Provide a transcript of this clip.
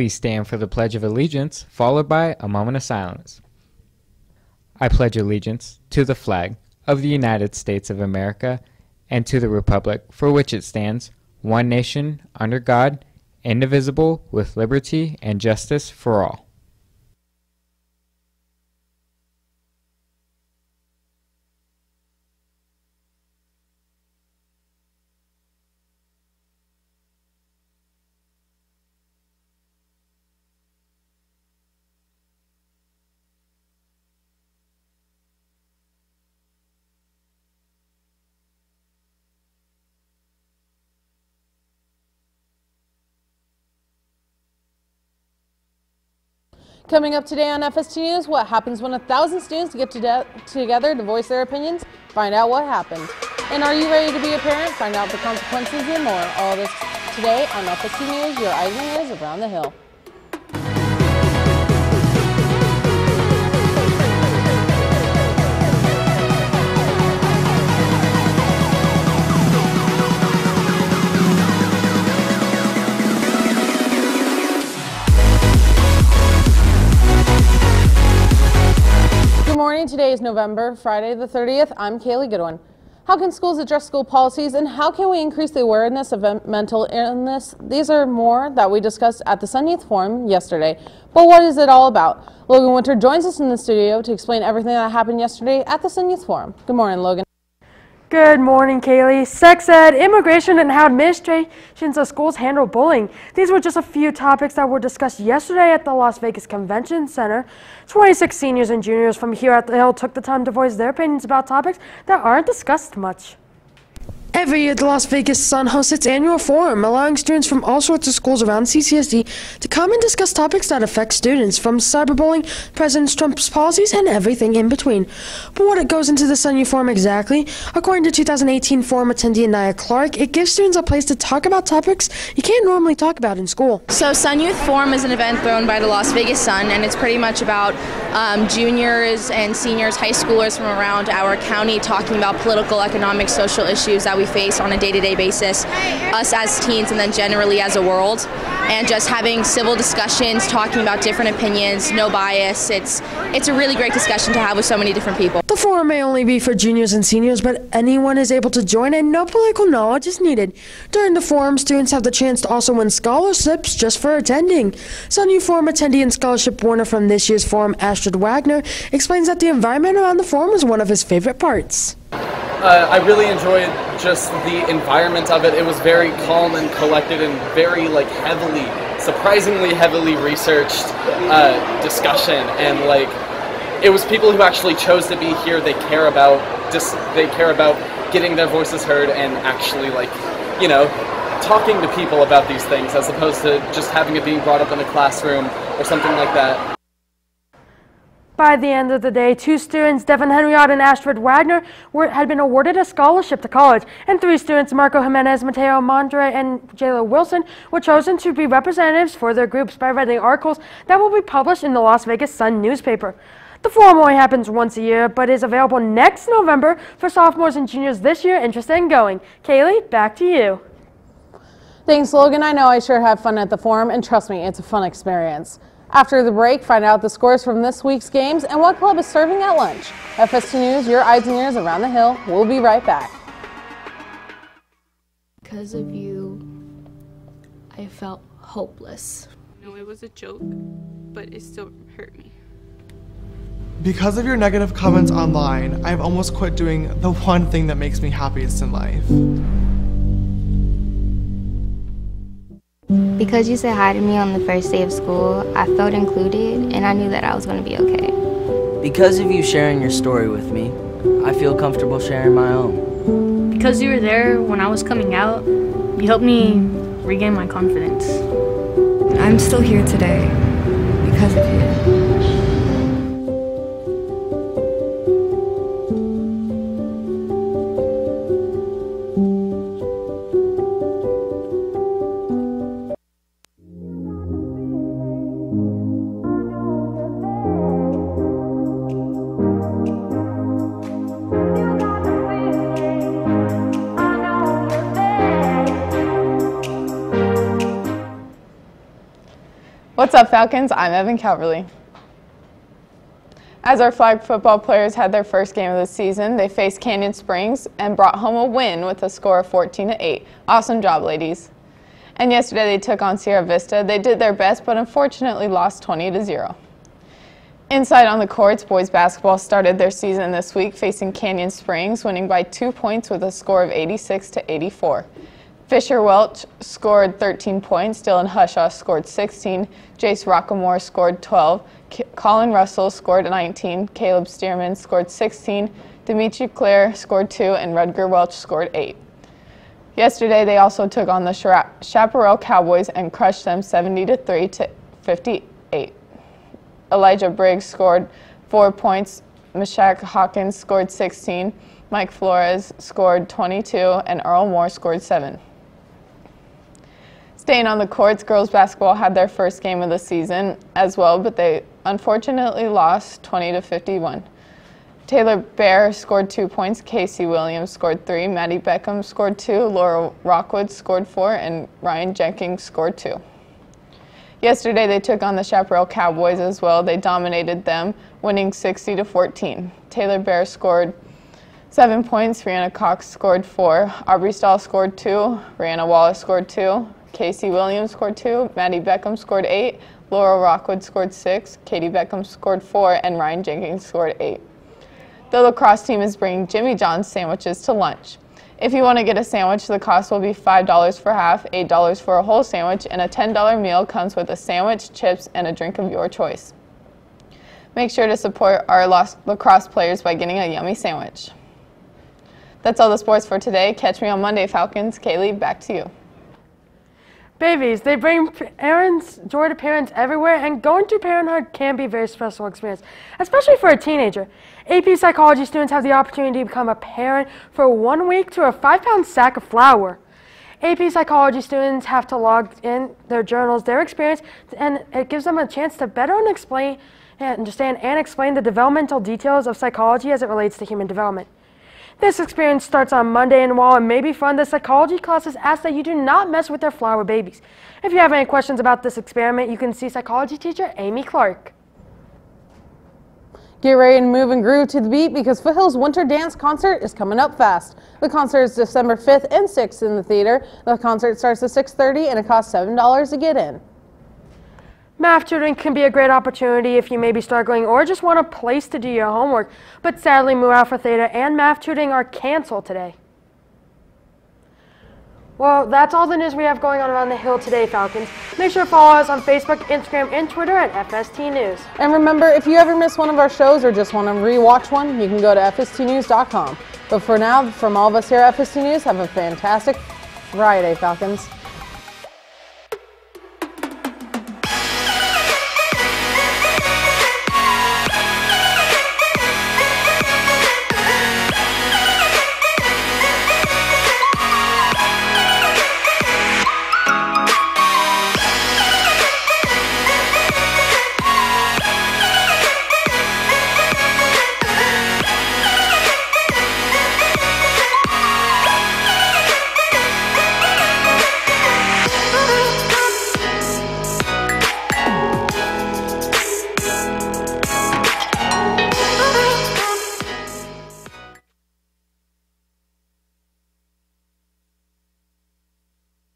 Please stand for the Pledge of Allegiance, followed by a moment of silence. I pledge allegiance to the flag of the United States of America and to the republic for which it stands, one nation, under God, indivisible, with liberty and justice for all. Coming up today on FST News, what happens when 1,000 students get together to voice their opinions? Find out what happened. And are you ready to be a parent? Find out the consequences and more. All this today on FST News, your eyes and ears around the hill. Good morning. Today is Friday the 30th. I'm Kaylee Goodwin. How can schools address school policies and how can we increase the awareness of mental illness? These are more that we discussed at the Sun Youth Forum yesterday. But what is it all about? Logan Winter joins us in the studio to explain everything that happened yesterday at the Sun Youth Forum. Good morning, Logan. Good morning, Kaylee. Sex ed, immigration, and how administrations of schools handle bullying. These were just a few topics that were discussed yesterday at the Las Vegas Convention Center. 26 seniors and juniors from here at the Hill took the time to voice their opinions about topics that aren't discussed much. Every year, the Las Vegas Sun hosts its annual forum, allowing students from all sorts of schools around CCSD to come and discuss topics that affect students, from cyberbullying, President Trump's policies, and everything in between. But what goes into the Sun Youth Forum exactly? According to 2018 forum attendee Nia Clark, it gives students a place to talk about topics you can't normally talk about in school. So Sun Youth Forum is an event thrown by the Las Vegas Sun, and it's pretty much about juniors and seniors, high schoolers from around our county talking about political, economic, social issues that we face on a day-to-day basis, us as teens and then generally as a world, and just having civil discussions, talking about different opinions, no bias. It's a really great discussion to have with so many different people. The forum may only be for juniors and seniors, but anyone is able to join and no political knowledge is needed. During the forum, students have the chance to also win scholarships just for attending. Sun Youth Forum attendee and scholarship winner from this year's forum, Astrid Wagner, explains that the environment around the forum is one of his favorite parts. I really enjoyed just the environment of it. It was very calm and collected and very surprisingly heavily researched discussion, and it was people who actually chose to be here. They care about getting their voices heard and actually talking to people about these things, as opposed to just having it being brought up in a classroom or something like that. By the end of the day, 2 students, Devin Henriot and Astrid Wagner, had been awarded a scholarship to college, and 3 students, Marco Jimenez, Mateo Mondre, and Jayla Wilson, were chosen to be representatives for their groups by writing articles that will be published in the Las Vegas Sun newspaper. The forum only happens once a year, but is available next November for sophomores and juniors this year interested in going. Kaylee, back to you. Thanks, Logan. I know I sure have fun at the forum, and trust me, it's a fun experience. After the break, find out the scores from this week's games and what club is serving at lunch. FST News, your eyes and ears around the hill. We'll be right back. Because of you, I felt hopeless. No, it was a joke, but it still hurt me. Because of your negative comments online, I've almost quit doing the one thing that makes me happiest in life. Because you said hi to me on the first day of school, I felt included and I knew that I was going to be okay. Because of you sharing your story with me, I feel comfortable sharing my own. Because you were there when I was coming out, you helped me regain my confidence. I'm still here today because of you. What's up, Falcons? I'm Evan Calverley. As our flag football players had their first game of the season, they faced Canyon Springs and brought home a win with a score of 14-8. Awesome job, ladies. And yesterday they took on Sierra Vista. They did their best, but unfortunately lost 20-0. Inside on the courts, boys basketball started their season this week facing Canyon Springs, winning by 2 points with a score of 86-84. Fisher Welch scored 13 points, Dylan Hushaw scored 16, Jace Rockamore scored 12, Colin Russell scored 19, Caleb Stearman scored 16, Dimitri Clare scored 2, and Rudger Welch scored 8. Yesterday they also took on the Chaparral Cowboys and crushed them 70-3-58. Elijah Briggs scored 4 points, Meshach Hawkins scored 16, Mike Flores scored 22, and Earl Moore scored 7. Staying on the courts, girls basketball had their first game of the season as well, but they unfortunately lost 20-51. Taylor Bear scored 2 points, Casey Williams scored 3, Maddie Beckham scored 2, Laura Rockwood scored 4, and Ryan Jenkins scored 2. Yesterday they took on the Chaparral Cowboys as well. They dominated them, winning 60-14. Taylor Bear scored 7 points, Rihanna Cox scored 4, Aubrey Stahl scored 2, Rihanna Wallace scored 2, Casey Williams scored 2, Maddie Beckham scored 8, Laura Rockwood scored 6, Katie Beckham scored 4, and Ryan Jenkins scored 8. The lacrosse team is bringing Jimmy John's sandwiches to lunch. If you want to get a sandwich, the cost will be $5 for half, $8 for a whole sandwich, and a $10 meal comes with a sandwich, chips, and a drink of your choice. Make sure to support our lacrosse players by getting a yummy sandwich. That's all the sports for today. Catch me on Monday, Falcons. Kaylee, back to you. Babies, they bring joy to parents everywhere, and going through parenthood can be a very stressful experience, especially for a teenager. AP Psychology students have the opportunity to become a parent for 1 week to a 5-pound sack of flour. AP Psychology students have to log in their journals, their experience, and it gives them a chance to better understand and explain the developmental details of psychology as it relates to human development. This experience starts on Monday, and while it may be fun, the psychology classes ask that you do not mess with their flower babies. If you have any questions about this experiment, you can see psychology teacher Amy Clark. Get ready to move and groove to the beat because Foothill's Winter Dance Concert is coming up fast. The concert is December 5th and 6th in the theater. The concert starts at 6:30 and it costs $7 to get in. Math tutoring can be a great opportunity if you may be struggling or just want a place to do your homework, but sadly Mu Alpha Theta and math tutoring are canceled today. Well, that's all the news we have going on around the hill today, Falcons. Make sure to follow us on Facebook, Instagram, and Twitter at FST News. And remember, if you ever miss one of our shows or just want to re-watch one, you can go to FSTnews.com. But for now, from all of us here at FST News, have a fantastic Friday, Falcons.